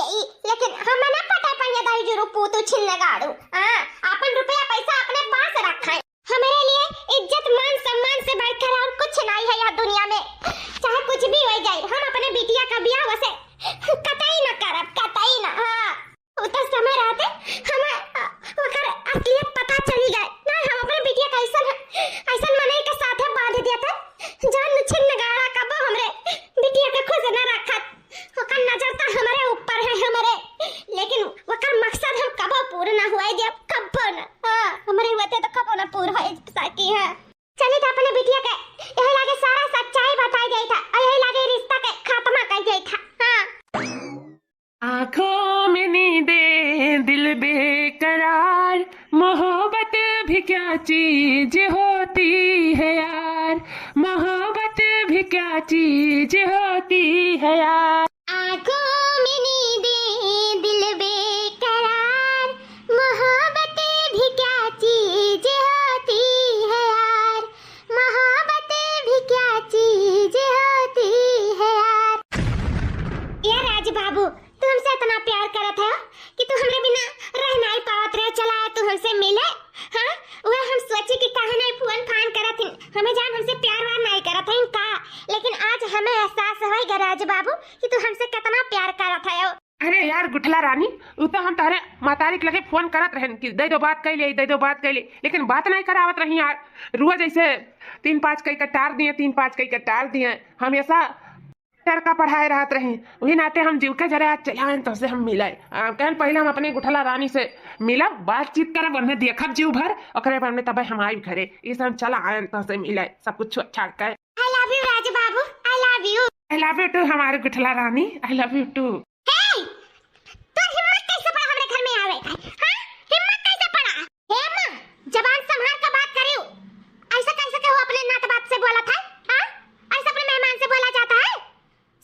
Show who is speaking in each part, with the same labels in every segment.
Speaker 1: देई, लेकिन हम ना पटा पहिया दाई जो रूपू तो छिन्न गाड़ू। हां अपन रुपया पैसा अपने पास रखाए। हमारे लिए इज्जत मान सम्मान से बढ़कर और कुछ नहीं है यह दुनिया में। चाहे कुछ भी हो जाए, हम अपने बिटिया का ब्याह वैसे कतई न करब, कतई न। हां उतना समय रहते हम ओकर असलियत पता चली जाए ना। हम अपने बिटिया का ऐसा मने के साथे बांध दिया था जान छिन्न गाड़ा कब हमरे बिटिया के खुश न रखत। ओकर नजर तो हमारे ऊपर है हमारे, लेकिन ओकर मकसद हम कब पूरा ना हुआ दे, कब न। हां हमारे होते तो कब न पूरा हो सकी है। चलिए तो अपने बिटिया के यही लागे सारा सच्चाई बताई गई था और यही लागे रिश्ता के खात्मा कर गई था। हां
Speaker 2: आँखों में नींदे दिल बेकरार, मोहब्बत भी क्या चीज होती है यार, मोहब्बत भी क्या चीज होती है यार।
Speaker 1: आँखों में नींदें दिल बेकरार, मोहब्बत भी क्या चीज होती है यार, मोहब्बत भी क्या चीज होती है यार। यार राज बाबू तू हमसे इतना प्यार करत है कि तू हमरे बिना रह नहीं पावत रहे, चला तू हमसे मिले। हां वह हम सोचे कि कहां नहीं फोन फान करत हन, हमें जान हमसे प्यार वार नहीं करत है का, लेकिन आज हमें एहसास होई गराज बाबू कि तू हमसे कितना प्यार करत है।
Speaker 2: अरे यार गुठला रानी, उ तो हम तारे मातारी के लगे फोन करत रहन कि दे दो बात कैले, दे दो बात कैले, लेकिन बात नहीं करावत रही यार। रोज ऐसे 3-5 कई कटार दिए, 3-5 कई कटार दिए, हमेशा टर का पढ़ाए रहत रही। वही नाते हम जीव के जरे आज चलाएं तो से हम मिले कहन पहले हम अपने गुठला रानी से मिलब, बातचीत करब, उन्हें देखब जीव भर, ओकरे बाद में तब हम आई घरे। इस हम चला आए तो से मिले, सब कुछ अच्छा कर।
Speaker 1: आई लव यू राज बाबू, I love you.
Speaker 2: I love you too हमारे गुठला रानी, आई लव यू टू।
Speaker 1: हे तो हिम्मत कैसे पड़ा हमरे घर में आवे का? हां हिम्मत कैसे पड़ा? हे अम्मा जबान संभाल कर बात करियो, ऐसा कैसे कहो अपने नात बात से बोला था? हां ऐसा अपने मेहमान से बोला जाता है?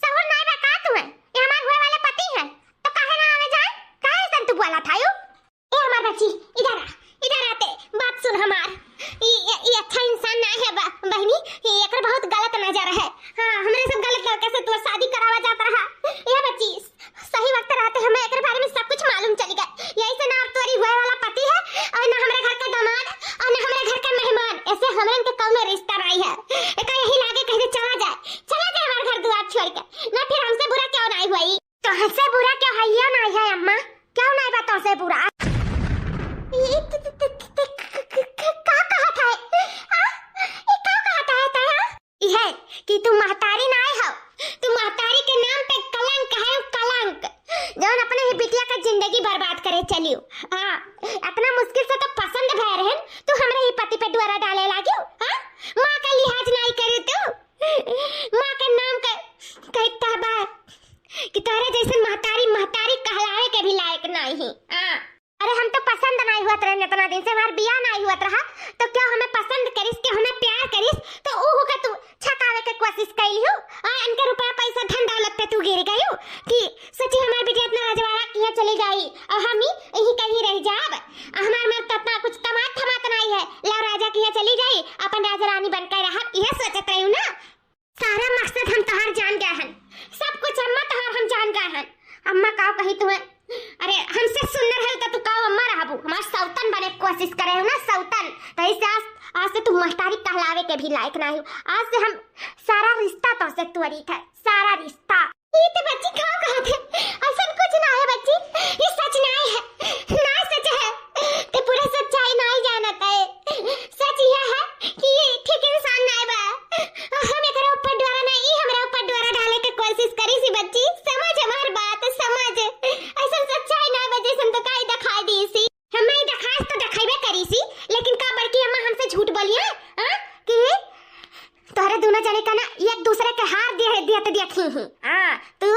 Speaker 1: सहूर नहीं बका तू है, ये हमारे हुए वाले पति हैं तो काहे ना आवे जाए? काहे सन तू बोला था यो? ए हमार बच्ची इधर आ, इधर आते बात सुन हमार। ये अच्छा इंसान ना है बहनी, ये एकर बहुत गलत नजर है। हां हमरे सब गलत लड़के से तू शादी करावा जाता रहा। ये बच्ची सही वक्त रहते हमें एकर बारे में सब कुछ मालूम चल गया। यही से ना अब तोरी हुए वाला पति है और ना हमारे घर का दामाद और ना हमारे घर का मेहमान, ऐसे हमरे इनके कौनो रिश्ता नहीं है। एका यही लागे कहीं चला जाए हमारे घर द्वार छोड़ के, ना फिर हमसे बुरा क्यों नहीं हुई? तो हमसे बुरा क्यों है? ये नहीं है अम्मा, क्यों नहीं बातों से बुरा? है कि तू महतारी ना हो, तू महतारी के नाम पे कलंक है, कलंक जौन अपने ही बिटिया का जिंदगी बर्बाद करे चलियो। हां इतना मुश्किल से तो पसंद भय रहन तू हमरे ही पति पे द्वारा डाले लागियो। हां मां का लिहाज नहीं करे तू, मां के नाम का कहता बा कि तोरे जैसे महतारी कहलावे के भी लायक नहीं है। हां अरे हम तो पसंद नहीं हुआ रहे इतना दिन से, हमार बियाह नहीं हुआ रहा तो क्या हमें पसंद करिस के हमें प्यार करिस तो ऊ होके तू छकावे के कोशिश कैलियो और इनके रुपया पैसा धन दौलत पे तू गिर गयो कि सच्ची हमार बिटिया इतना रजवाड़ा किया चली गई और हम ही यही कहीं रह जाब। हमार में ततना कुछ तमात थमात नहीं है, ला राजा किया चली गई अपन राजा रानी बनकर रहब, यह सोचत रही ना। सारा मकसद हम तोहार जान गए हन, सब कुछ अम्मा तोहार हम जान गए हन। अम्मा का कही तुम्हें, अरे हमसे सुंदर है तो तू का अम्मा रहबू, हमार सौतन बने कोशिश करे हो ना सौतन, तो इसे आज से तू महतारी कहलावे के भी लायक नहीं हो। आज से हम सारा रिश्ता तो से त्वरित है, सारा रिश्ता। ये तो बच्ची कहाँ कहत है, ऐसा कुछ ना है बच्ची, ये सच नहीं है, ना सच है तो पूरा सच्चाई नहीं जानता है। सच यह है कि ये ठीक इंसान नहीं बा, हम एकरा ऊपर द्वारा नहीं हमरा ऊपर द्वारा डाले के कोशिश करी सी बच्ची, समझ हमार बात समझ। ऐसा सच्चाई ना बजे सन तो काई दिखाई दी सी, हमें दिखास तो दिखाइबे करी सी, लेकिन का बड़की अम्मा हमसे झूठ बोलिए हां कि तोरे दोनों जने का ना एक दूसरे के हार दिए देखी ही। हां तू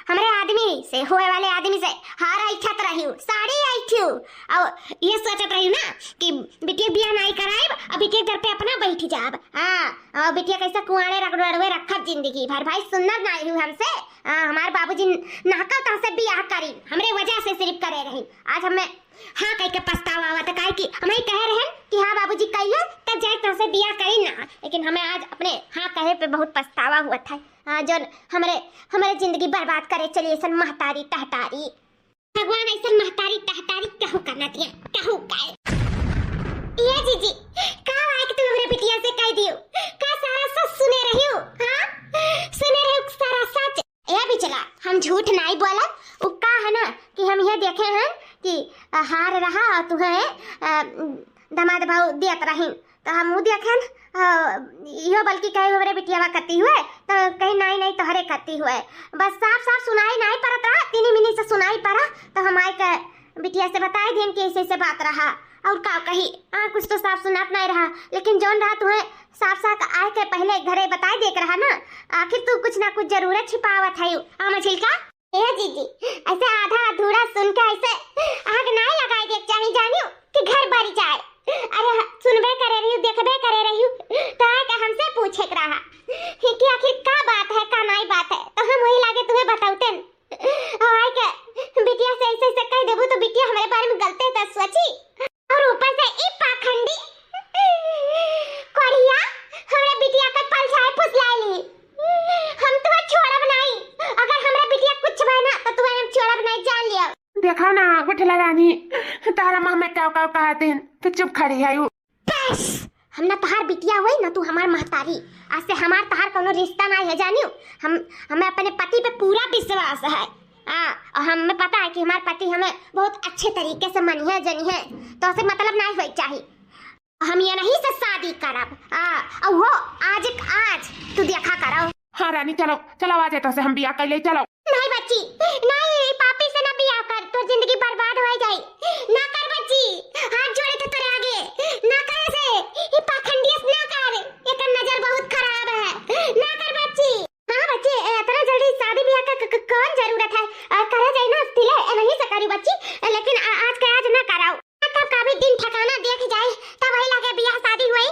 Speaker 1: हमरे आदमी से होए वाले आदमी से हार इच्छत रही साड़ी आई थी और ये सोचत रही ना कि बिटिया बियाह नहीं कराइब अब बिटिया घर पे अपना बैठ जाब। हां और बिटिया कैसा कुआड़े रगड़वे रखब जिंदगी भर। भाई सुनना नहीं हूं हमसे, हमारे बाबूजी नाका तो से बियाह करी हमरे वजह से सिर्फ करे रही। आज हमें हाँ कह के पछतावा हुआ था काहे कि हमें कह रहे कि हाँ बाबूजी कहिए तब जाए तो से बियाह करी ना, लेकिन हमें आज अपने हाँ कहे पे बहुत पछतावा हुआ था। जो हमारे जिंदगी बर्बाद करे चली ऐसा महतारी टहटारी। भगवान ऐसा महतारी टहटारी कहू करना दिया कहू काहे। ये जीजी का आए कि तुम हमरे बिटिया से कह दियो का सारा सच सुने रही हो? हाँ सुने रही हो सारा सच। ये भी चला हम झूठ नहीं बोला, वो का है ना कि हम ये देखे हैं कि हार रहा और तुम्हें दामाद भाव दियत रही तो हम वो देखें यो बल्कि कहे हमरे बिटिया करती हुए तो कहीं नहीं तो हरे करती हुए बस साफ सुनाई नहीं पड़त रहा, तीनी मिनी से सुनाई पड़ा तो हम आए के बिटिया से बताए दें कि ऐसे बात रहा और का कही। कुछ तो साफ सुनात नहीं रहा, लेकिन जौन रहा तुम्हें साफ आए के पहले घरे बताए देख रहा ना, आखिर तू कुछ ना कुछ जरूरत छिपावत है। मछिलका ए जीजी ऐसे आधा अधूरा सुन के ऐसे आग नहीं लगाई देख चाहिए जानियो कि घर भरी जाए। अरे सुनबे करे रही देखबे करे रही तो आके हमसे पूछे रहा कि आखिर का बात है का नहीं बात है, तो हम वही लागे तुम्हें बताउते और आए के बिटिया से ऐसे कह देबू तो बिटिया हमारे बारे में गलते तो सोची और ऊपर से ई पाखंडी कोरिया हमरे बिटिया का पलछाई फुसलाई। हम तुम्हें छोड़ब नहीं, अगर हमरा बिटिया कुछ बना तो तुम्हें हम छोड़ब नहीं, जान लिया।
Speaker 2: देखा ना गुठला रानी तारा माँ में क्या कहते हैं तो चुप खड़ी है।
Speaker 1: बस हम ना तहार बिटिया हुई ना तू हमार महतारी, आज से हमार तहार कोनो रिश्ता नहीं है जानियो। हमें अपने पति पे पूरा विश्वास है और हमें पता है कि हमारे पति हमें बहुत अच्छे तरीके से मनिए जनिए, तो उसे मतलब नहीं होई चाहिए। हम ये नहीं से शादी करब और वो आज तू देखा करो।
Speaker 2: हाँ रानी चलो चलो आ जाए तो से हम बियाह कर ले चलो।
Speaker 1: नहीं बच्ची नहीं, पापी से ना बियाह कर तो जिंदगी बर्बाद हो जाए। ना कर बच्ची, हाथ जोड़े थे तेरे आगे, ना कर ऐसे, ये पाखंडियत ना कर, ये का नजर बहुत खराब है, ना कर बच्ची। हाँ बच्ची इतना जल्दी शादी ब्याह का कौन जरूरत है, करा जाए ना तिले नहीं से करी बच्ची, लेकिन आज के आज ना कराओ, तब का भी दिन ठिकाना देख जाए तब वही लगे बियाह शादी हुई,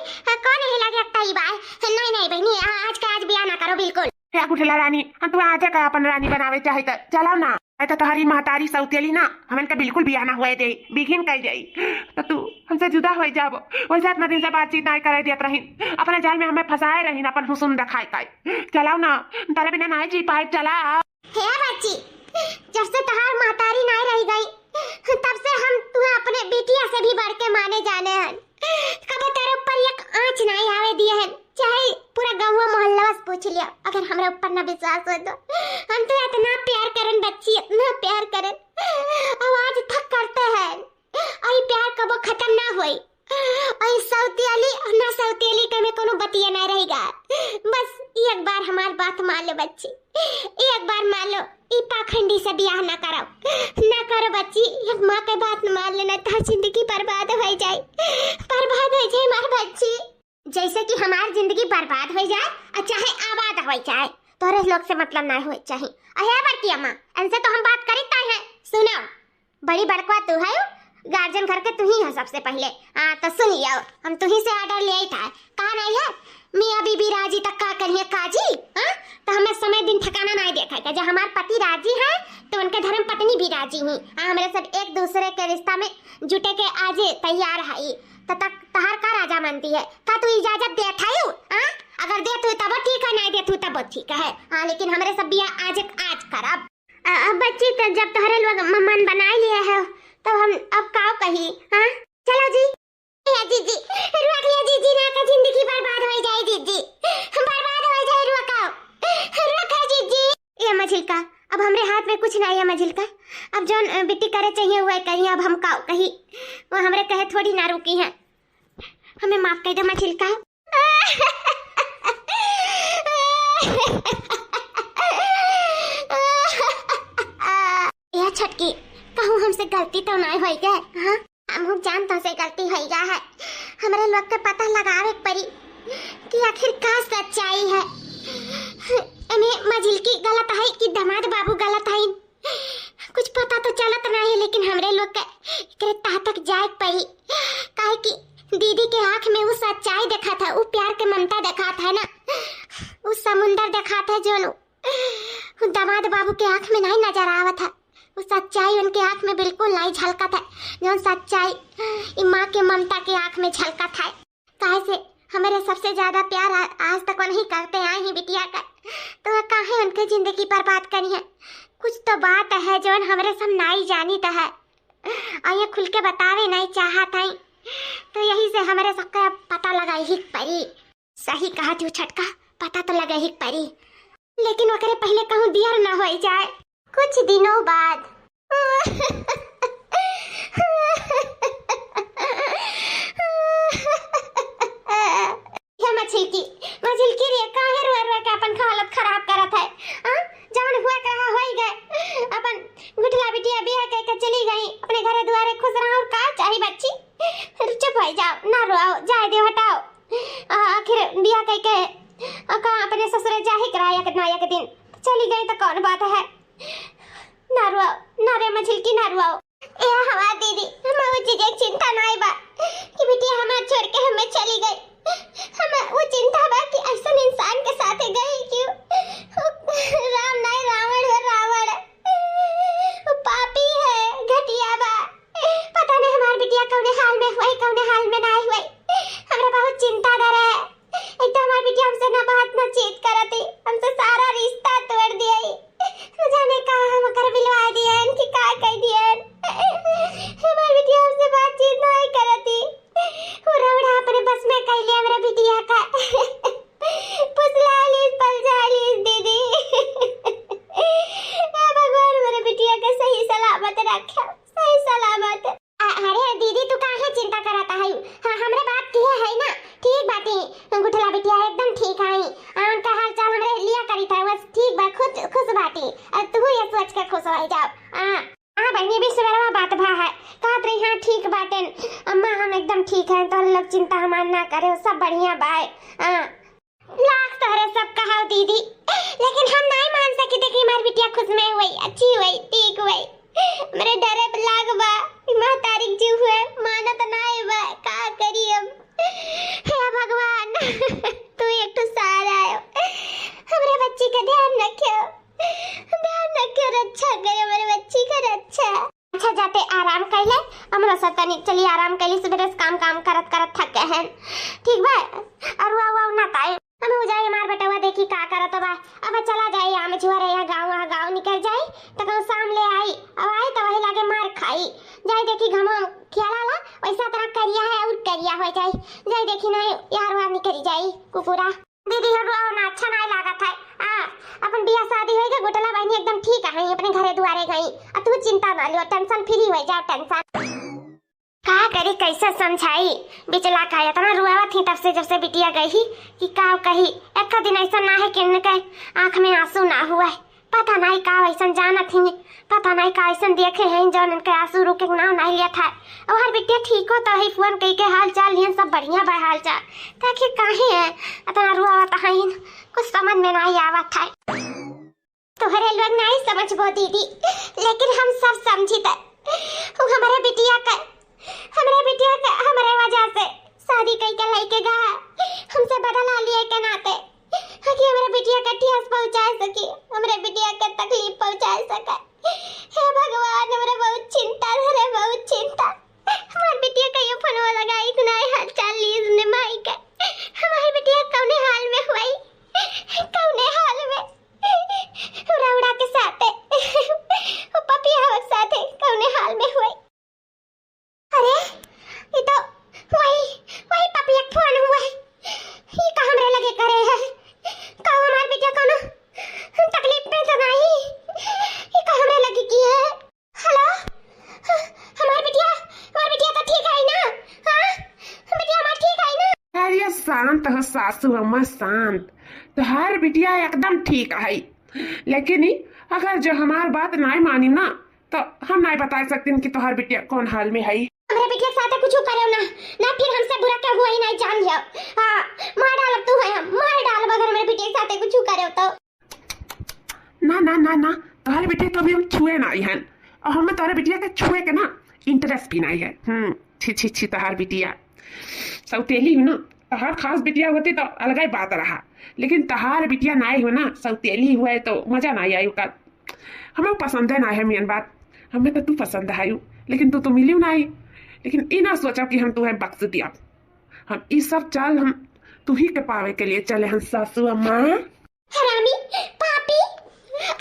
Speaker 1: कौन ही लगे तई बाय। नहीं बहनी आज का आज बियाह ना करो बिल्कुल।
Speaker 2: क्या गुठला रानी हम तुम्हें आज का अपन रानी बनावे चाहे तो चलाओ ना, तो तुम्हारी महतारी सौतेली ना हमन का बिल्कुल बियाह ना हुए दे बिगिन कर जाई तो तू हमसे जुदा हो जाबो। वैसे इतना दिन से बातचीत नहीं करे देत रही, अपने जाल में हमें फंसाए रही अपन हुस्न दिखाए का। चलाओ ना तारे बिना नहीं जी पाए चला।
Speaker 1: हे बच्ची जब से तहार महतारी नहीं रह गई तब से हम तुम्हें अपने बिटिया से भी बढ़ के माने जाने हैं। कभी तेरे ऊपर एक आंच नहीं आवे दिए हैं, चाहे पूरा गांव मोहल्ला बस पूछ लिया, अगर हमारे ऊपर ना विश्वास हो तो हम तो इतना प्यार करें बच्ची, इतना प्यार करें और आज तक करते हैं और ये प्यार कबो खत्म ना होई। और सौतेली और ना सौतेली के में कोनो बतिया नहीं रहेगा। बस एक बार हमारी बात मान लो बच्ची, एक बार मान लो, ई पाखंडी से बियाह ना करो बच्ची, एक माँ के बात मान लेना तो जिंदगी बर्बाद हो जाए, बर्बाद हो जाए मार बच्ची। जैसे कि हमारी जिंदगी बर्बाद हो जाए और चाहे आबाद हो जाए, तोरे लोग से मतलब ना हो चाहिए। अहे बड़की अम्मा इनसे तो हम बात करता है, सुनो बड़ी बड़कवा तू है, गार्जियन घर के तू ही है सबसे पहले। तो सुन लियो हम तू ही से ऑर्डर ले आई था, कहा नहीं है मियाँ बीबी राजी तक का करिए काजी। तो हमें समय दिन ठिकाना नहीं देखा था, जब हमारे पति राजी है तो उनके धर्म पत्नी भी राजी ही, हमारे सब एक दूसरे के रिश्ता में जुटे के आज तैयार है। तो तक तहार का राजा मानती है का तू इजाजत दे थायू? अगर दे तू तब ठीक है, नहीं दे तू तब ठीक है। लेकिन हमारे सब बियाह आज करब। बच्ची तो जब तोहरे लोग मन बना लिए है तो हम अब का कही। चलो जी जीजी रुक लिया जीजी, ना का जिंदगी बर्बाद हो जाए जीजी, बर्बाद हो जाए, रुका जीजी। ये मझिलका अब हमरे हाथ में कुछ नहीं है मझिलका, अब जो बिट्टी करे चाहिए वो कहीं, अब हम का कही वो हमरे कहे थोड़ी ना रुकी है, हमें माफ कर दो मझिलका। यह छटकी कहूँ हमसे गलती तो नहीं होई गए। हाँ हम जानता से गलती हो गया है, हमारे लोग के पता लगावे पड़ी कि आखिर का सच्चाई है। इन्हें मजिल की गलत है कि दामाद बाबू गलत है, कुछ पता तो चलत नहीं, लेकिन हमरे लोग के तह तक जाए पड़ी, काहे कि दीदी के आँख में वो सच्चाई देखा था, वो प्यार के ममता देखा था ना, वो समुंदर देखा था जो दामाद बाबू के आँख में नहीं नजर आवा था। वो सच्चाई उनके आँख में बिल्कुल नहीं झलका था, जो सच्चाई ई माँ के ममता के आँख में झलका था। काहे से हमारे सबसे ज्यादा प्यार आज तक नहीं करते आए ही बिटिया का, तो काहे उनके जिंदगी बर्बाद करी है। कुछ तो बात है जो हमारे सब नहीं जानी तो है, और ये खुल के बतावे नहीं चाहत है, तो यही से हमारे सबका पता लगा ही परी। सही कहा तू छटका, पता तो लगा ही परी, लेकिन वकरे पहले कहूँ दियर न हो जाए कुछ दिनों बाद। मछिलकी रे काहे रो के अपन हालत खराब करत है। जान हुआ कहा होई गए, अपन गुठला बिटिया बिया कह के चली गई अपने घरे दुआरे खुश रहो, और का चाही बच्ची। चुप हो जाओ, ना रोओ, जाए दे, हटाओ। आखिर बिया कह के का अपने ससुरे जाही कराया के नया के दिन चली गई तो कौन बात है। ना रोओ, ना रे मछिलकी, ना रोओ। ए हमार दीदी, हम वो चीज एक चिंता नहीं बा कि बिटिया हमार छोड़ के हमें चली गई। हम वो चिंता बा कि ऐसा इंसान के साथ गई क्यों। राम नहीं, रावण है, रावण वो पापी है, घटिया बा। पता नहीं हमार बिटिया कौने हाल में हुई, कौने हाल में नहीं हुई। हमरा बहुत चिंता डर है। एक तो हमार बिटिया हमसे ना बात ना चीत करती, हमसे सारा रिश्ता तोड़ दिया। जाने कहा हम कर बिलवा दिए कि का कह दिए। हमार बिटिया हमसे बातचीत नहीं करती, वो रौड़ा अपने बस में कर लिया मेरा बिटिया का। पुसला लीस, पलझा लीस दीदी। भगवान मेरे बिटिया के सही सलामत रखे, सही सलामत। अरे दीदी तू काहे चिंता करता है। हाँ हमरे बात की है ना, ठीक बाती। गुठला बिटिया एकदम ठीक है, उनका हाल चाल हमरे लिया करी था, बस ठीक बा, खुश बाती। और तू ये सोच के खुश हो जाओ। हाँ बहनी भी सवेरा बात भा है, कहत रही हाँ ठीक बाटेन अम्मा, हम एकदम ठीक है, तो लोग चिंता हमार ना करे, सब बढ़िया बाय। लाख तोहरे सब कहा दीदी, लेकिन हम नहीं मान सके थे कि हमारी बिटिया खुश में हुई, अच्छी हुई, ठीक हुई। मेरे डरे लाग बा माँ तारीख जी हुए, माना तो नहीं बा, का करी अब। हे भगवान तू एक तो सारा है, हमारे बच्ची का ध्यान रखियो, रक्षा करे मेरे बच्ची का रक्षा। अच्छा जाते आराम कर ले, हमरा सतनी चली आराम कर ली, सुबह से काम करत थक गए हैं, ठीक बा। और वो ना ताई हम हो जाए मार बेटा देखी का करत बा। अब चला जाए आम जुआरे या गांव निकल जाए तो कहूं शाम ले आई, अब आई तो वही लागे मार खाई जाए। देखी घमा खियाला वैसा तरह करिया है और करिया हो जाए देखी नहीं यार वार निकल जाई कुकुरा। दीदी हो ना अच्छा नहीं लागत है। अपन बियाह शादी होई के गोटला बहनी एकदम ठीक है, अपने घरे दुआरे गई। तू चिंता ना लियो, टेंशन फ्री हो जा, टेंशन का करी कैसे समझाई। बिचला का इतना रुआवा थी तब से, जब से बिटिया गई ही कि का कही। एक दिन ऐसा ना है कि इनके आंख में आंसू ना हुआ है, पता नहीं का ऐसा जाना थी, पता नहीं का ऐसा देखे हैं जो इनके आंसू रुके नाम नहीं लिया था। और हर बिटिया ठीक हो तो ही फोन कई के हाल चाल लिए, सब बढ़िया बा हाल चाल, ताकि काहे है इतना रुआवा था, कुछ समझ में नहीं आवत था। तोहरे लोग नहीं समझबो दीदी, लेकिन हम सब समझी थे। हमारे बिटिया का हमारे वजह से शादी कई के लेके गया, हमसे बदला लिए के नाते कि हमारे बिटिया का ठेस पहुंचा सके, हमारे बिटिया के तकलीफ पहुंचा सके। हे भगवान हमारे बहुत चिंता है, बहुत चिंता। हमारी बिटिया का ये फोन लगाई इतना हाल चाल लीज ने माई का, हमारी बिटिया कौने हाल में हुई, कौने हाल में उड़ा के साथ पपिया के साथ कौने हाल में हुई। अरे ये तो वही पपिया फोन हुआ है, ये का हमरे लगे करे है, का हमार बिटिया कोनो तकलीफ में तो नहीं, ये का हमरे लगे की है। हेलो हमार बिटिया तो ठीक है ना। हां बिटिया हमार ठीक है ना।
Speaker 2: अरे शांत हो सासू अम्मा, शांत। तोहार बिटिया एकदम ठीक है, लेकिन अगर जो हमार बात नहीं मानी ना तो हम नहीं बता सकते कि तोहार बिटिया कौन हाल में है।
Speaker 1: हमारे बिटिया के साथ कुछ करो ना फिर हमसे बुरा क्या हुआ ही नहीं जान लियो। हां मार डाल तू है, हम मार डाल अगर हमारे बिटिया के साथ कुछ करो तो।
Speaker 2: ना ना ना ना तोहार बिटिया तो अभी हम छुए नहीं हैं, और हमें तोहार बिटिया के छुए के ना इंटरेस्ट भी नहीं है। छी तोहार बिटिया सौतेली ना, तोहार खास बिटिया होती तो अलग ही बात रहा, लेकिन तोहार बिटिया नहीं हो ना, सौतेली हुआ है तो मजा नहीं आई, हमें पसंद है ना है मेन बात। हमें तो तू पसंद आयु, लेकिन तू तो मिली नहीं। लेकिन ई ना सोचा कि हम तुम्हें बख्श दिया। हम ई सब चाल हम तू ही के पावे के लिए चले हम सासू अम्मा।
Speaker 1: हरामी, पापी,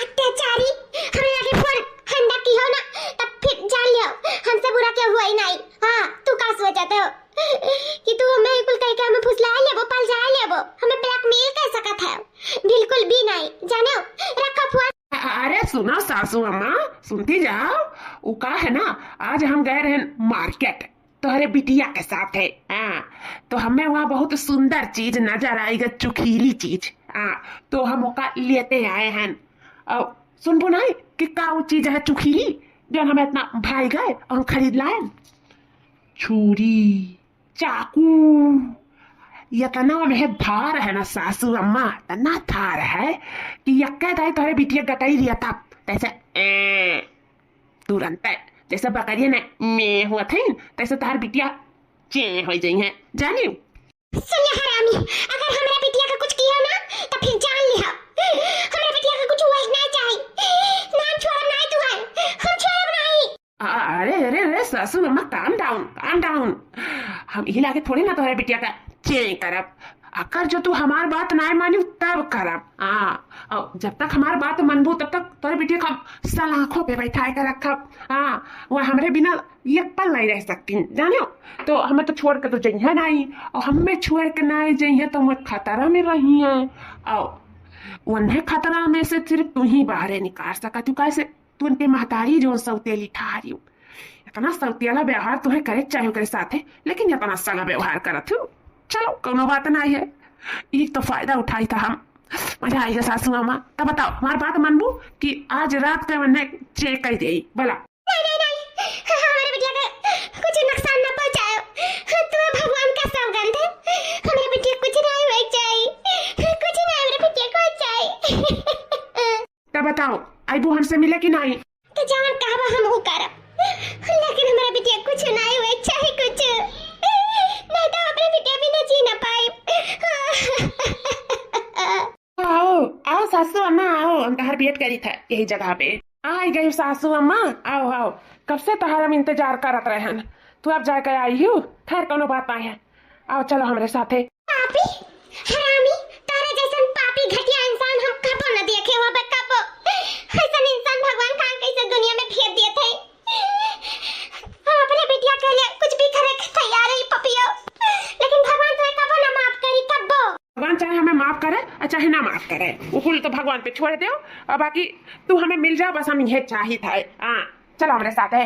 Speaker 1: अत्याचारी, हमें आगे फोन हंडा की हो ना, तब फिर जान लियो हमसे बुरा क्या हुआ ही नहीं। हाँ, तू का सोचते हो कि तू हमें कुल कह के हमें फुसला लेबो, पल जा लेबो, हमें ब्लैकमेल कर सकत है? बिल्कुल भी नहीं, जानो रखो फोन।
Speaker 2: अरे सुनो सासू अम्मा, सुनती जाओ। वो का है ना, आज हम गए रहे मार्केट तोहरे बिटिया के साथ है। तो हमें वहाँ बहुत सुंदर चीज नजर आएगा, चुखीली चीज। तो हम ओका लेते आए हैं। अब सुनबो नहीं कि का वो चीज है चुखीली जो हमें इतना भाई गए और हम खरीद लाए। छुरी, चाकू, ये तना में धार है ना सासू अम्मा, तना धार है कि यक्के दाई तोहरे बिटिया गटाई दिया था तैसे तुरंत जैसे बकरिया ने में हुआ थे तैसे तोहर बिटिया चे हो जाई है जानी।
Speaker 1: सुन ले हरामी, अगर हमरा बिटिया का कुछ किया ना तो फिर जान लिया हमरा बिटिया का कुछ हुआ ही नहीं चाहिए। नाम छोड़ नहीं तू है, हम छोड़ नहीं।
Speaker 2: अरे अरे अरे सासू अम्मा, काम डाउन काम डाउन। हम ये लाके थोड़ी ना तोहरे बिटिया का चे करब। अगर जो तू हमार बात नहीं मानी तब करब। और जब तक हमार बात मनबू तब तक तोरे बिटिया का सलाखों पे बैठा कर रखब। वह हमरे बिना एक पल नहीं रह सकती जानो। तो हमें तो छोड़ के तो जइहे नहीं, और हमें छोड़ के नहीं जइहे तो मैं खतरा में रही है। और उन्हें खतरा में से सिर्फ तू ही बाहर निकाल सका। तू कैसे तू उनके महतारी जो सौतेली ठारी इतना सौतेला व्यवहार तुम्हें करे चाहे करे साथ है, लेकिन इतना सला व्यवहार करत हूँ। चलो कोनो बात नहीं है, एक तो फायदा उठाई था हम। मजा आएगा सासू अम्मा। तब बताओ हमारी बात मानबू कि आज रात के मैंने चेक कर दी बोला।
Speaker 1: नहीं नहीं नहीं, हमारे बिटिया का कुछ नुकसान ना पहुंचाओ। तू भगवान का सौगंध है, हमारे बिटिया कुछ नहीं हुआ चाहिए, कुछ नहीं हमारे बिटिया को चाहिए।
Speaker 2: तब बताओ आईबू हमसे मिले कि नहीं?
Speaker 1: तो जवान कहबा हम वो करब, लेकिन हमारे बिटिया कुछ नहीं हुआ चाहिए, कुछ नहीं तो अपने बिटिया भी न जी ना पाए।
Speaker 2: आओ आओ सासू अम्मा आओ, हम तहार वेट करी था यही जगह पे। आई गई सासू अम्मा, आओ आओ। कब से तहार हम इंतजार करत रहे हैं, तू अब जाके आई हूँ। खैर कोनो बात नहीं है, आओ चलो हमारे साथ है।
Speaker 1: पापी, हरामी, तारे जैसन पापी घटिया इंसान हम कबो न देखे हो। कबो ऐसा इंसान भगवान कहाँ कैसे दुनिया में भेज दिए थे। हम अपने बिटिया के लिए कुछ भी करे तैयार है पपियो, लेकिन भगवान तुम्हें कबो न माफ करी। कबो
Speaker 2: भगवान चाहे हमें माफ करे और चाहे ना माफ करे, वो कुल तो भगवान पे छोड़ दो। और बाकी तू हमें मिल जा, बस हम ये चाहिए था। चलो हमारे साथ है।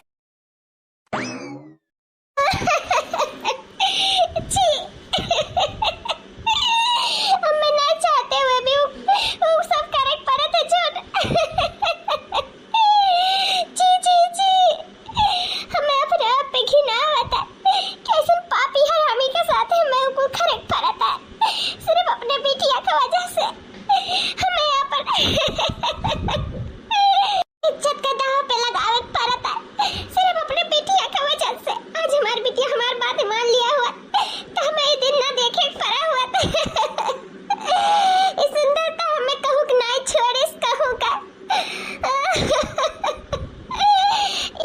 Speaker 1: मैं ना चाहते हुए भी वो सब करेक्ट पर थे झूठ। जी जी जी, हमें अपने आप पे घिना होता कैसे पापी हरामी के साथ है। मैं वो करेक्ट पर था सिर्फ अपने बिटिया की वजह से। हमें यहाँ पर इज्जत का दाव पे लगावे पड़ता है सिर्फ अपने बिटिया की वजह से। आज हमारी बिटिया हमारी बात मान लिया हुआ तो हमें ये दिन ना देखे पड़ा हुआ था। इस सुंदरता हमें कहूँ कि नहीं छोड़ इस कहूँ का।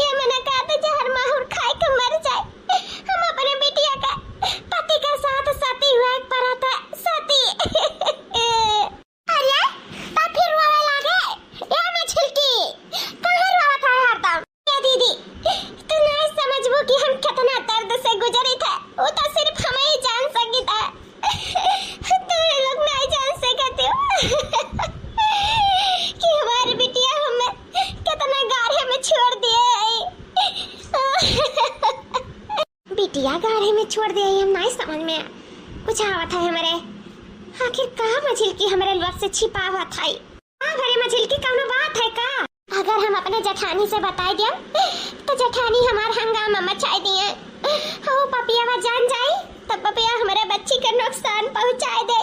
Speaker 1: ये मैंने कहा था जहर माहौर खाए के मर जाए। हम अपने बिटिया का पति का साथ सती हुआ एक पड़ा था सती। अरे तब फिर रोवे लागे ये मैं छिलकी कहाँ रोवा था हरदम। ये दीदी तू नहीं समझबो कि हम कितना दर्द से गुजरी थे, वो तो सिर्फ हमें ही जान सकी था। तुम लोग नहीं जान सकते हो कि हमारी बिटिया हमें कितना गाढ़े में छोड़ दिए है। बिटिया गाढ़े में छोड़ दिए हम नहीं समझ में कुछ आवत है हमारे। आखिर कहाँ मछली की हमारे लोग से छिपा हुआ था। भरे मछली की कौनो बात है का? अगर हम अपने जेठानी से बता दिया तो जेठानी हमार हंगामा मचाई दिए। हो पपिया वह जान जाई तब पपिया हमारे बच्ची का नुकसान पहुंचाए दे,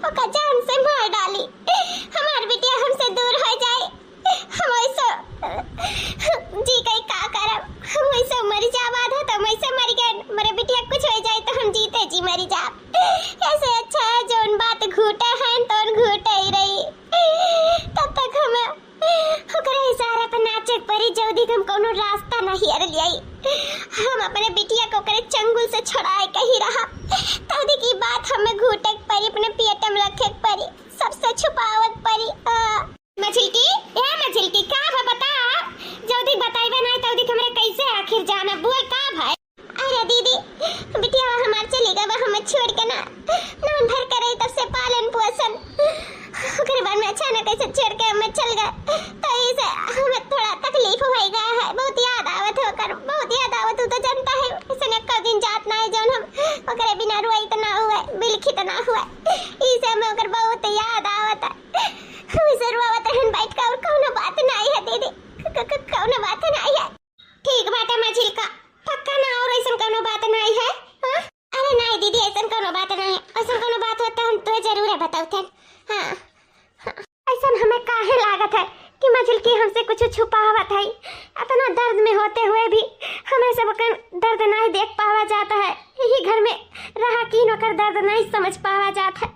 Speaker 1: ओका जान से मार डाली। हमार बिटिया हमसे दूर हो जाए, हम ऐसा जी कई का करब। हम ऐसा मर जा बाद तो हम ऐसा मर गए। मेरे बिटिया कुछ हो जाए तो हम जीते जी मरी जा। ऐसे अच्छा है जोन बात घूटे हैं तो घूटे ही रही। तब तक हमें ओकरे इशारे पे नाचे परी जो तभी हम कोनो रास्ता नहीं अर लियाई। हम अपने बिटिया को करे चंगुल से छुड़ाए कहीं रहा, तभी की बात हमें घूटे परी, अपने पेट में रखे परी, सबसे छुपावत परी। मझिलकी का है बता, जल्दी बताइबे नहीं तभी हमरे कैसे आखिर जाना, बोल का भाई। अरे दीदी बिटिया हमार चली गवा, हमें छोड़ के ना नाम भर करे तब से पालन पोषण, ओकरे बाद में अचानक ऐसे छोड़ के हमें चल गए, तो इसे हमें थोड़ा तकलीफ हो गया है। बहुत याद आवत है ओकर, बहुत याद आवत, तू तो जानता है इसने कब दिन जात ना है जौन हम ओकरे बिना रुआई त ना हुए, बिलखित ना हुए, इसे हमें ओकर बहुत याद आवत है। इसे रुआवत रहन बैठ का, और कौनो बात नहीं है दीदी, कौनो बात नहीं है। ठीक बात है मझिलका, पक्का ना और ऐसा कोनो बात नहीं है। हाँ? अरे नहीं दीदी ऐसा कोनो बात नहीं है, ऐसा कोनो बात होता हम तो जरूर है बताऊते। हाँ ऐसा हमें काहे लागत है कि मझिलकी हमसे कुछ छुपावत है, इतना दर्द में होते हुए भी हमें सब दर्द नहीं देख पावा जाता है, यही घर में रहा की नौकर दर्द नहीं समझ पावा जाता है।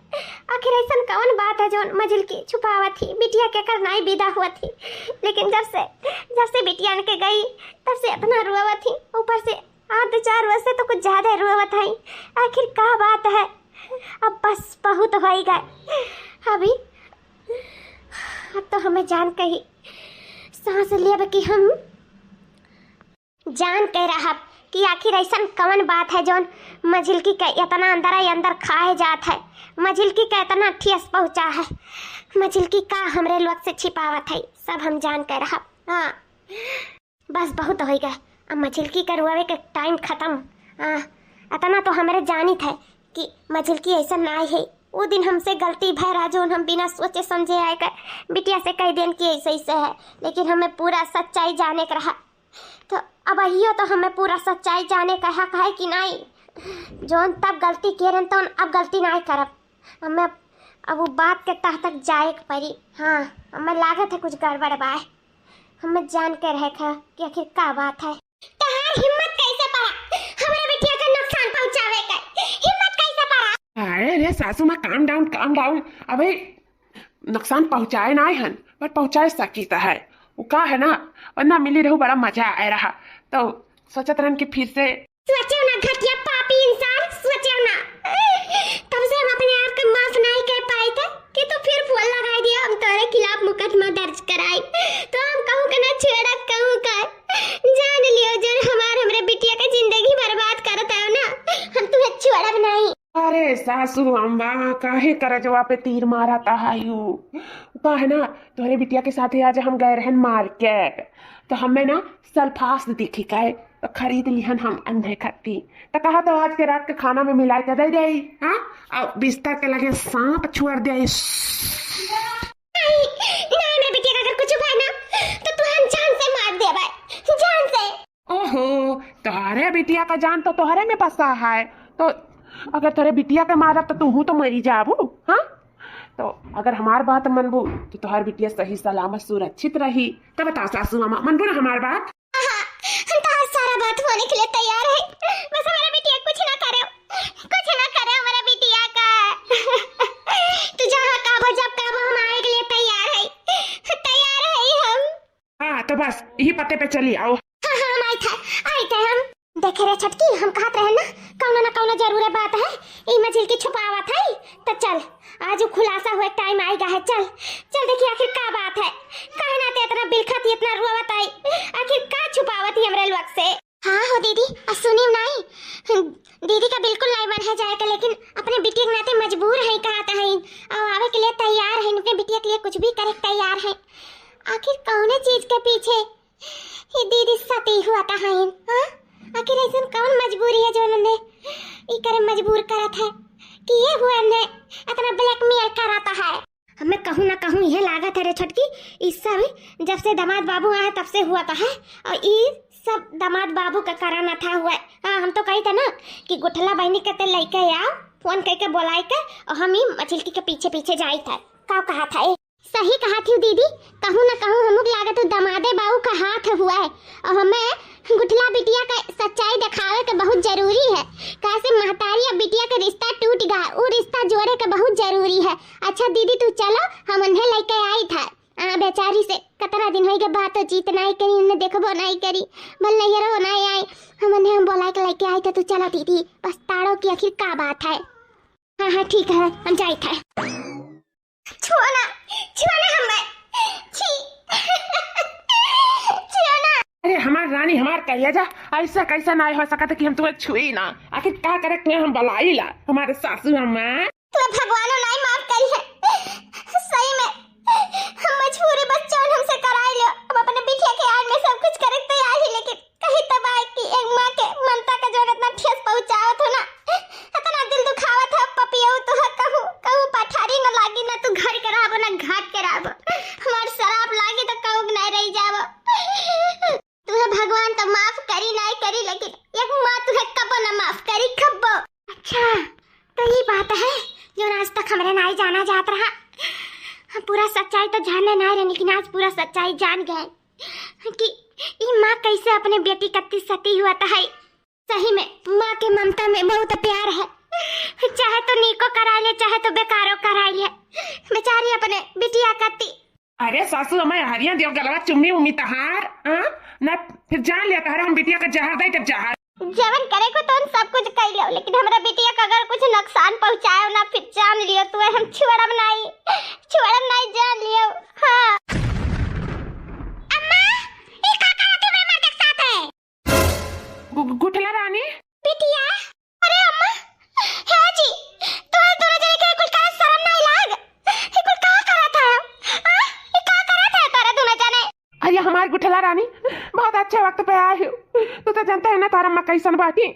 Speaker 1: आखिर ऐसा कौन बात है जो मझिलकी छुपावत थी, बिटिया के कर नहीं विदा हुआ थी, लेकिन जब से बिटिया के गई तब से इतना रुआवत थी, ऊपर से 8-4 वर्ष से तो कुछ ज्यादा रुआवत है। आखिर क्या बात है, अब बस बहुत हो ही गए अभी, अब तो हमें जान के ही सांस लिया कि हम जान कह रहा कि आखिर ऐसा कौन बात है जो मझिलकी का इतना अंदर ही अंदर खाए जात है, मझिलकी का इतना ठेस पहुंचा है, मझिलकी का हमरे लोग से छिपावत है, सब हम जान कर रहा। हाँ बस बहुत हो गए, अब मझिलकी का रुआवे के टाइम खत्म। हाँ इतना तो हमारे जानी था कि मझिलकी ऐसा ना है, वो दिन हमसे गलती भय रहा जो हम बिना सोचे समझे आए कर बिटिया से कह देन कि ऐसे ऐसे है, लेकिन हमें पूरा सच्चाई जाने का रहा, तो अब अहियो तो हमें पूरा सच्चाई जाने का हक है कि नहीं, जोन तब गलती किए तो अब गलती नहीं करब, हमें अब वो बात के तह तक जाए पड़ी। हाँ हमें लागत है कुछ गड़बड़ बा, हमें जान के रहे था कि आखिर क्या बात है। तहार हिम्मत कैसे पड़ा हमारे बिटिया का नुकसान पहुंचावे का, हिम्मत कैसे पड़ा?
Speaker 2: अरे सासू माँ काम डाउन, अबे नुकसान पहुंचाए ना हन पर पहुंचाए सकीता है, वो का है ना, वरना मिली रहू बड़ा मजा आ रहा, तो सोचत रहन कि फिर से
Speaker 1: सोचे ना घटिया पापी इंसान, सोचे ना तब से हम अपने आप को माफ नहीं कर पाए थे कि तो फिर फोन लगा दिया, हम तेरे खिलाफ मुकदमा दर्ज कराई, तो हम कहूँ कि ना छेड़ा कहूँ कर जान लियो जो हमारे बिटिया का जिंदगी बर्बाद करता है ना, हम तुम्हें छोड़ब नहीं।
Speaker 2: अरे सासू अम्मा काहे करजवा पे तीर मारा था यू, का है ना तुम्हारे बिटिया के साथ आज हम गए रहन मार्केट, तो हमें ना सल्फास दिखी का तो खरीद लिहन हम अंधे खट्टी, तो कहा तो आज के रात के खाना में मिला के दे दे। हाँ और बिस्तर के लगे सांप छोड़ दे।
Speaker 1: नहीं मेरे बिटिया का अगर कुछ हुआ ना तो तू हम जान से मार दे भाई, जान से।
Speaker 2: ओहो तुम्हारे बिटिया का जान तो तुम्हारे में बसा है, तो अगर तेरे बिटिया के मारब तो तू तो मरी जाबू। हाँ तो अगर हमार बात मनबू तो तुम्हार बिटिया सही सलामत सुरक्षित रही, तो बता सासू मामा मनबू ना हमार बात?
Speaker 1: हम तो हर सारा बात होने के लिए तैयार है, बस हमारा बिटिया कुछ ना करे हमारा बिटिया का तू जहाँ काबो जब काबो हम आने के लिए तैयार है हम।
Speaker 2: हाँ तो बस यही पते पे चली आओ।
Speaker 1: हाँ हम आए थे हम देखे रे छटकी, हम कहत रहे ना कौनो जरूर बात है, ई मझिल की छुपावत है, तो चल आज खुलासा हुए टाइम आएगा है, चल देखिए आखिर क्या बात है, कहना ते इतना बिलखत इतना रुआवत आई, आखिर क्या छुपावत ही हमरे लोग से। हाँ हो दीदी सुनी नहीं, दीदी का बिल्कुल नहीं मन है जाए का, लेकिन अपने बिटिया के नाते मजबूर है, कहता है और आवे के लिए तैयार है, अपने बिटिया के लिए कुछ भी करे तैयार है। आखिर कौन चीज के पीछे ये दीदी सती हुआ था है? हाँ आखिर ऐसा कौन मजबूरी है जो उन्होंने ये करे मजबूर करत है कि ये हुआ ने इतना ब्लैकमेल कराता है। हमें कहूँ ना कहूँ यह लागत है रे छटकी, इस सब जब से दामाद बाबू आया तब से हुआ था है, और ये सब दामाद बाबू का कराना था हुआ। हाँ हम तो कही था ना कि गुठला बहनी के ते लेके आओ, फोन करके बुलाए के, और हम ही मछली के पीछे पीछे जाए था। क्या कहा था ये? सही कहा थी दीदी, कहूँ ना कहूँ हम लागत है दामादे बाबू का हाथ हुआ है, और हमें गुठला बिटिया का सच्चाई दिखावे के बहुत जरूरी है, कैसे महतारी और बिटिया का रिश्ता टूट गया, वो रिश्ता जोड़े के बहुत जरूरी है। अच्छा दीदी तू चलो, हम उन्हें लेके आई था। हाँ बेचारी से कतरा दिन हो गए बात हो जीत नहीं करी उन्हें देखबो नहीं करी बोल नहीं रहो नहीं आई हमने हम बोला के लेके आई तो तू चलो दीदी बस ताड़ो की आखिर का बात है। हाँ हाँ ठीक है हम जाए थे छुआना हमें छी छुआना।
Speaker 2: अरे हमार रानी हमार कहिया जा ऐसा कैसा ना हो सकता कि हम तुम्हें छुई ना आखिर क्या करे तुम्हें हम बुलाई ला हमारे सासू अम्मा
Speaker 1: तो भगवान नहीं माफ करी है सही में हम मजबूरी बच्चों हमसे कराई लो हम अपने बिटिया के याद में सब कुछ करे तैयार ही लेकिन कहीं तबाह की एक माँ के ममता का जो इतना ठेस पहुंचावत हो ना इतना दिल दुखावत है पपियो तो कहूँ पठारी न लागी ना तू घर के रहबो ना घाट के रहबो हमार शराब लागी तो कहूँ नहीं रही जाबो तुम्हें भगवान तो माफ करी नहीं करी लेकिन एक माँ तुम्हें कबो ना माफ करी कबो। अच्छा तो ये बात है जो आज तक हमारे नहीं जाना जात रहा हम पूरा सच्चाई तो जानने नहीं रहे लेकिन आज पूरा सच्चाई जान गए कि ये माँ कैसे अपने बेटी कत्ती सती हुआ है। सही में माँ के ममता में बहुत प्यार है चाहे तो नीको करा ले चाहे तो बेकारो करा ले बेचारी अपने बिटिया कत्ती।
Speaker 2: अरे सासू अम्मा हरिया देव गलवा चुम्मी उम्मी तहार ना फिर जान लिया तारा हम बिटिया का जहर दे तब जहर
Speaker 1: जवन करे को तो हम सब कुछ कर लियो लेकिन हमरा बिटिया का अगर कुछ नुकसान पहुंचाए ना फिर जान लियो तो हम छुड़म नहीं जान लियो। हाँ अम्मा ये का करा तू मेरे मर्द के साथ है
Speaker 2: गुठला रानी
Speaker 1: बिटिया। अरे अम्मा है जी तो दोनों जने के कुछ का शर्म नहीं लाग ये कुछ का करा था ये का करा था तारा दोनों जने।
Speaker 2: अरे हमार गुठला रानी बहुत अच्छे वक्त पे आए हो तू तो जानता है ना तारा मकई सन बाटी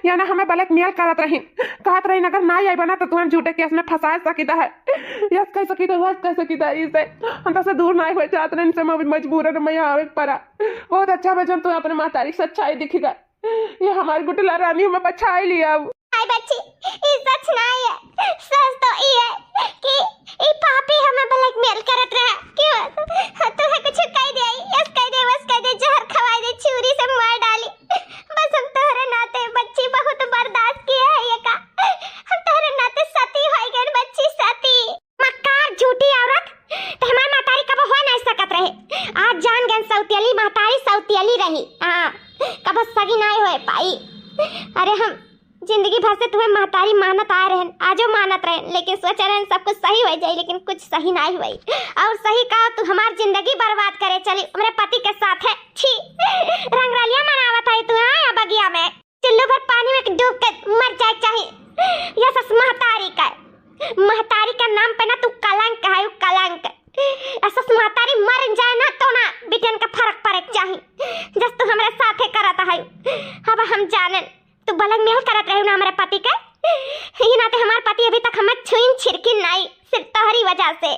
Speaker 2: या ना हमें बलक मेल कहत रही अगर ना आई बना तो तुम्हें झूठे केस में फंसा सकता है यस कह सकी तो बस कह सकी था इसे हम से दूर ना हुए चाहते इनसे मजबूरन मैं आवे पड़ा बहुत अच्छा भजन तू अपने मातारी सच्चाई दिखेगा ये हमारी गुटला रानी हमें बचा ही लिया।
Speaker 1: आई बच्ची ये सच नहीं है सच तो ये है कि ये पापी हमें ब्लैकमेल करत रहा क्यों तो है कुछ कह दे यस कह दे बस कह दे जहर खवा दे छुरी से मार डाली बस हम तोहरे नाते बच्ची बहुत बर्दाश्त किया है ये का हम तोहरे नाते सती हो गए बच्ची सती मक्कार झूठी औरत तो हमारी मातारी कब हो नहीं सकत रहे आज जान गन सौतेली मातारी सौतेली रही हां कब सगी नहीं होए पाई। अरे हम जिंदगी भर से तुम्हें महतारी मानत आ रहे आजो मानत रहे लेकिन सोच रहे सब कुछ सही हो जाए लेकिन कुछ सही नहीं हुई और सही कहा तू हमारी जिंदगी बर्बाद करे चली मेरे पति के साथ है छी रंगरलिया मनावत है तू आया बगिया में चुल्लू भर पानी में डूब के मर जाए चाहिए यह सस महतारी का नाम पे ना तू कलंक है कलंक असस महतारी मर जाए ना तो ना बिटियन का फर्क पड़े चाहिए जस तू हमारे साथे करत है अब हम जाने तू बलग मेल करत रहे ना हमारे पति के ये नाते हमारे पति अभी तक हमें छुइन छिरकिन नहीं सिर्फ तोहरी वजह से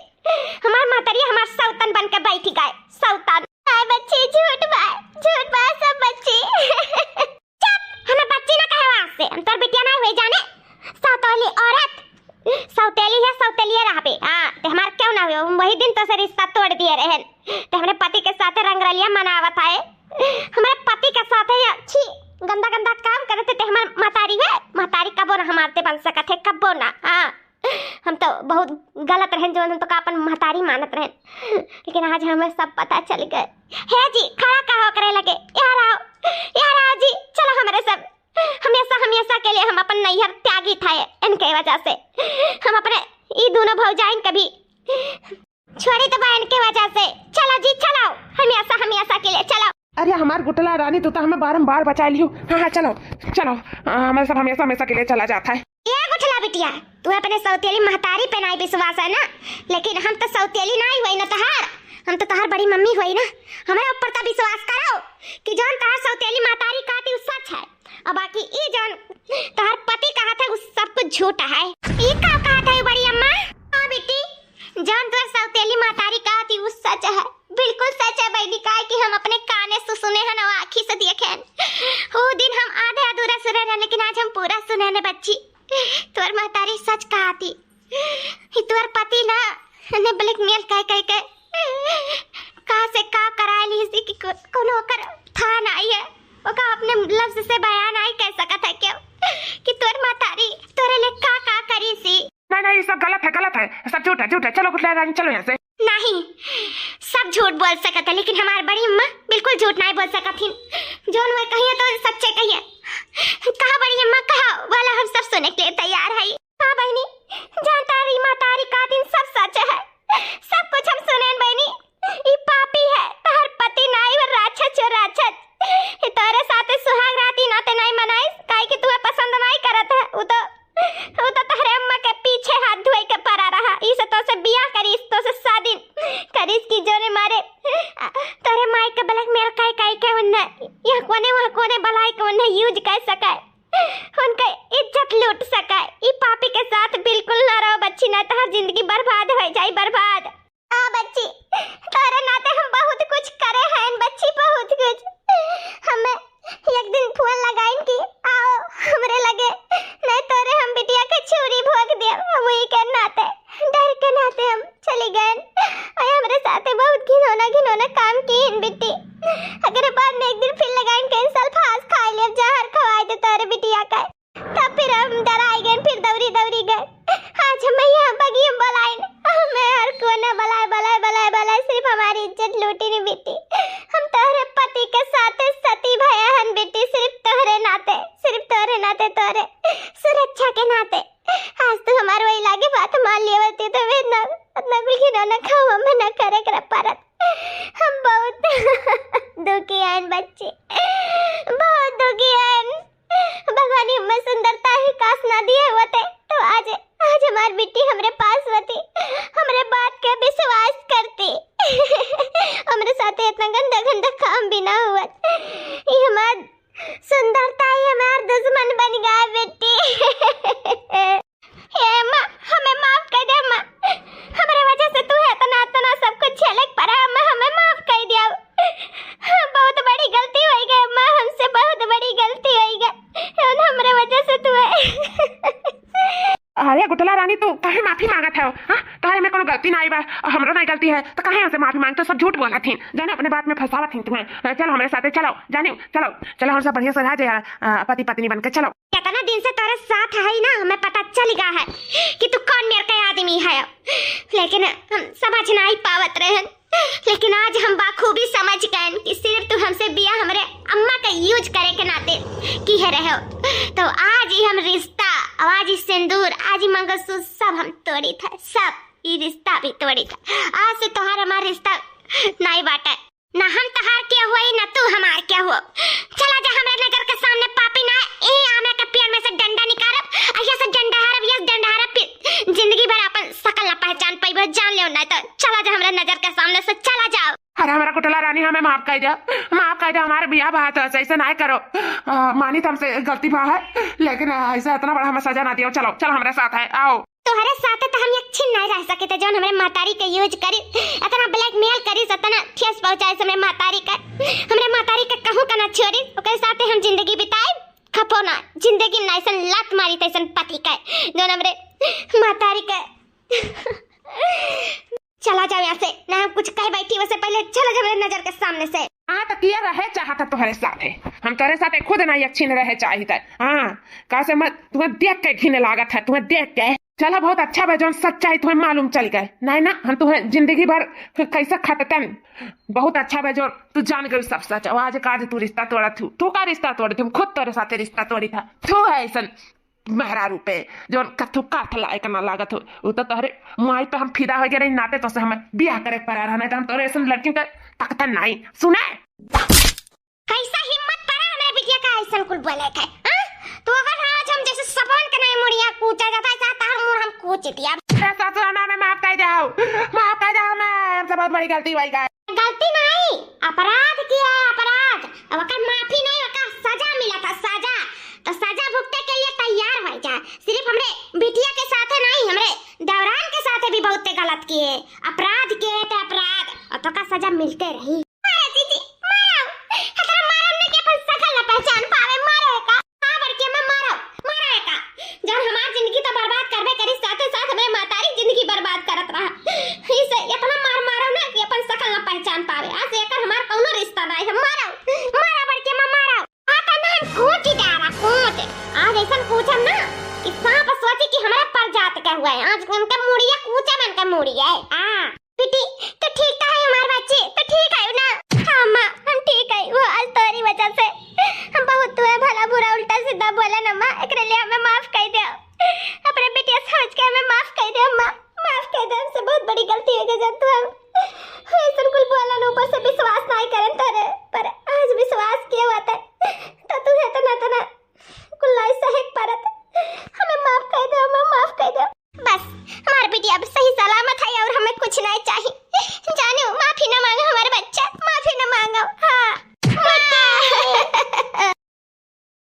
Speaker 1: हमार मातारी हमार सौतन बन के बैठी गए सौतन आए बच्ची झूठ बा सब बच्ची चुप हमें बच्ची ना कहे वहां से हम तोर बिटिया ना हुई जाने सौतेली औरत सौतेली है सौतेली रहा पे हां ते हमार क्यों ना हुई वही दिन तो से रिश्ता तोड़ दिए रहे ते हमारे पति के साथ रंगरलिया मनावत है हमारे पति के साथ है छी गंदा काम करते थे हमार महतारी कबो ना हमारते बन सकत है कबो ना। हाँ हम तो बहुत गलत रहे जो हम तो का अपन महतारी मानत रहे लेकिन आज हमें सब पता चल गए है जी खड़ा कहो करे लगे यार आओ जी चलो हमारे सब हमेशा के लिए हम अपन नैहर त्यागी था इनके वजह से हम अपने ये दोनों भौजाइन कभी छोड़ी तो बहन के वजह से चलो जी चलो हमेशा के लिए चलो।
Speaker 2: अरे हमार गुटला रानी तू तो हमें बारंबार बचा लियो हाँ चलो हमें सब हमेशा के लिए चला जाता है।
Speaker 1: ये गुटला बिटिया तू अपने सौतेली महतारी पे नहीं विश्वास है ना लेकिन हम तो सौतेली नहीं हुई ना तहार हम तो तहार बड़ी मम्मी हुई ना हमारे ऊपर तो विश्वास करो कि जौन तहार सौतेली महतारी कहती वो सच है और बाकी ये जौन तहार पति कहा था उस सब कुछ झूठ है। ये का कहा था बड़ी अम्मा। हां बेटी जौन तहार सौतेली महतारी कहती वो सच है बिल्कुल सच है बहनी का कि हम अपने काने से सुने हैं ना आँखी से देखे वो दिन हम आधे अधूरा सुने हैं लेकिन आज हम पूरा सुने हैं बच्ची तोर महतारी सच कहा थी तोर पति ना ने ब्लैकमेल कह के का से का करा ली इसी की कोनो कर था नहीं है वो का अपने लफ्ज से बयान नहीं कह सकता है क्यों कि तोर महतारी तोरे लिए का करी सी।
Speaker 2: नहीं ये सब गलत है सब झूठ है चलो गुटला रानी चलो यहाँ से।
Speaker 1: नहीं सब झूठ बोल सकत है, लेकिन हमार बड़ी अम्मा बिल्कुल झूठ नहीं बोल सकथिन। जोन वो कहिए तो सच्चे कहिए। कहा बड़ी अम्मा कहा वाला हम सब सुने के लिए तैयार है। हाँ बहनी, जानता रही मातारी का दिन सब सच है, सब कुछ हम सुने बहनी। ई पापी है, तहर पति नाई और राक्षस और राक्षस तोरे साथे सुहाग राती नाते नहीं मनाई, काहे कि तू पसंद नहीं करत है। वो तो तहरे अम्मा के पीछे हाथ धोए के पड़ा रहा। इस तो से बियाह करीस, तो से शादी करीस की जोने मारे तोरे माई के ब्लैकमेल काहे के उन्ने यह कोने वह कोने बलाई के उन्ने यूज कर सकाए, उनका इज्जत लूट सकाए। ई पापी के साथ बिल्कुल ना रहो बच्ची, ना तहर जिंदगी बर्बाद हो जाए बर्बाद। आ बच्ची, तोरे नाते हम बहुत कुछ करे हैं बच्ची, बहुत कुछ। हमें एक दिन फोन लगाइन की आओ हमरे लगे, नहीं तोरे हम बिटिया के छुरी भोग दिया। वही के नाते डर के नाते हम चली गए। और हमरे साथे बहुत घिनौना काम की इन बिट्टी। अगर बाद में एक दिन फिर लगाइन के इंसान फांस खा ले, जहर खवाए दे तोरे बिटिया का, तब फिर हम डराई गए, फिर दौड़ी गए। आज हम यहाँ बगी बलाइन, मैं हर कोने बलाए सिर्फ हमारी इज्जत लूटी नहीं बिट्टी। हम तोहरे पति के साथ सती भया हन बिट्टी, सिर्फ तोहरे नाते तोहरे सुरक्षा के नाते। आज तो हमारे वही लागे बात मान लिया होती तो वे ना घिनौना खाओ हमें न करे कर परत। हम बहुत दुखी हैं बच्चे, बहुत दुखी हैं। भगवान हमें सुंदरता ही काश ना दिए होते तो आज हमारी बेटी हमरे पास होती, हमरे बात के विश्वास करती। हमरे साथ इतना गंदा काम भी ना हुआ। ये हमार सुंदरता ही हमार दुश्मन बन गया बेटी। हे माँ, हमें माफ कर दे माँ, हमारे वजह से तू है तना सब कुछ झेलक पड़ा। माँ हमें माफ कर दिया, बहुत बड़ी गलती हो गई माँ, हमसे बहुत बड़ी गलती हो गई, हमारे वजह से तू है।
Speaker 2: अरे गुटला रानी, तू कहे माफी मांगत है? हाँ, कहे में कोनो गलती नहीं बा, हमरो नहीं गलती है तो कहे हमसे माफी मांग? तो सब झूठ बोला थी, जाने अपने बात में फंसावत थी तुम्हें। चलो हमारे साथ चलो, जाने चलो हम सब बढ़िया से रह जाए पति पत्नी बनकर। चलो
Speaker 1: कितना दिन से तेरे साथ है ना, हमें पता चल गया है कि तू कौन मेरे का आदमी है, लेकिन हम समझ नहीं पावत रहे। लेकिन आज हम बाखूबी समझ गए कि सिर्फ तू हमसे बिया हमरे अम्मा का यूज करे के नाते की है रहे। तो आज ही हम रिश्ता, आज ही सिंदूर, आज ही मंगलसूत्र सब हम तोड़ी था, सब ये रिश्ता भी तोड़ी था। आज से तोहार हमारा रिश्ता नहीं बाटा, ना हम तहार क्या हुआ ना तू हमार क्या हुआ। चला जा हमारे नजर के सामने पापी ना ए आमे के पेड़ में से डंडा निकालब, ऐसा से डंडा हरब फिर जिंदगी भर अपन सकल ना पहचान पाइबो, जान ले ना। तो चला जा हमारे नजर के सामने से, चला जाओ।
Speaker 2: अरे हमारा कुटला रानी, हमें माफ कर दे, हमारे बिया बात है, ऐसे नहीं करो। मानी तो हमसे गलती बा है, लेकिन ऐसा इतना बड़ा हमें सजा ना दियो। चलो हमारे साथ है, आओ।
Speaker 1: तोहरे साथ तो हम एक छिन नहीं रह सके थे, जो हमरे मातारी के यूज करी, इतना ब्लैकमेल करी, इतना ठेस पहुंचाए हमरे मातारी का कहूं का ना छोड़ी, ओकरे साथे हम जिंदगी बिताए खपो ना जिंदगी ना ऐसा लात मारी तैसन पति का जो हमरे मातारी का। चला जाओ यहाँ से, ना हम कुछ कह बैठी वैसे पहले चला जाओ मेरे नजर के सामने से।
Speaker 2: हाँ तो किया रहे चाहता तुम्हारे साथ है, हम तेरे साथ खुद नहीं अच्छी न रहे चाहते। हाँ कैसे मत, तुम्हें देख के घिने लागत है, तुम्हें देख के। चला बहुत अच्छा बा, जो सच्चाई तुम्हें मालूम चल गए। नहीं ना हम तुम्हें जिंदगी भर कैसे खटतन, बहुत अच्छा बा जो तू जान गई सब सच। आज का तू रिश्ता तोड़ा थू, तू का रिश्ता तोड़ी थी, खुद तेरे साथ रिश्ता तोड़ी था। तू है ऐसा मेहरा रूपे जो कथू काठ लायक ना लागत हो। वो तो तोहरे माई पे हम फिदा हो गए नाते, तो से हमें बियाह करे पर रहना, तो हम तोरे ऐसा लड़की का ताकत नहीं। सुने
Speaker 1: कैसा हिम्मत पड़ा हमारे बिटिया का ऐसा कुल बोले थे। तो अगर आज हम जैसे सबन के नहीं मुड़िया कूचा जाता है, तार मुड़ हम कूच दिया।
Speaker 2: माफ कर जाओ, मैं हमसे बहुत बड़ी गलती हुई।
Speaker 1: गलती नहीं, अपराध किया है, अपराध। अब अगर माफी नहीं होगा, सजा मिला था, सजा। तो सजा भुगतने के लिए तैयार हो जा। सिर्फ हमरे बिटिया के साथ नहीं, हमरे दौरान के साथ भी बहुत गलत किए, अपराध किए थे, अपराध, और तो का सजा मिलते रही।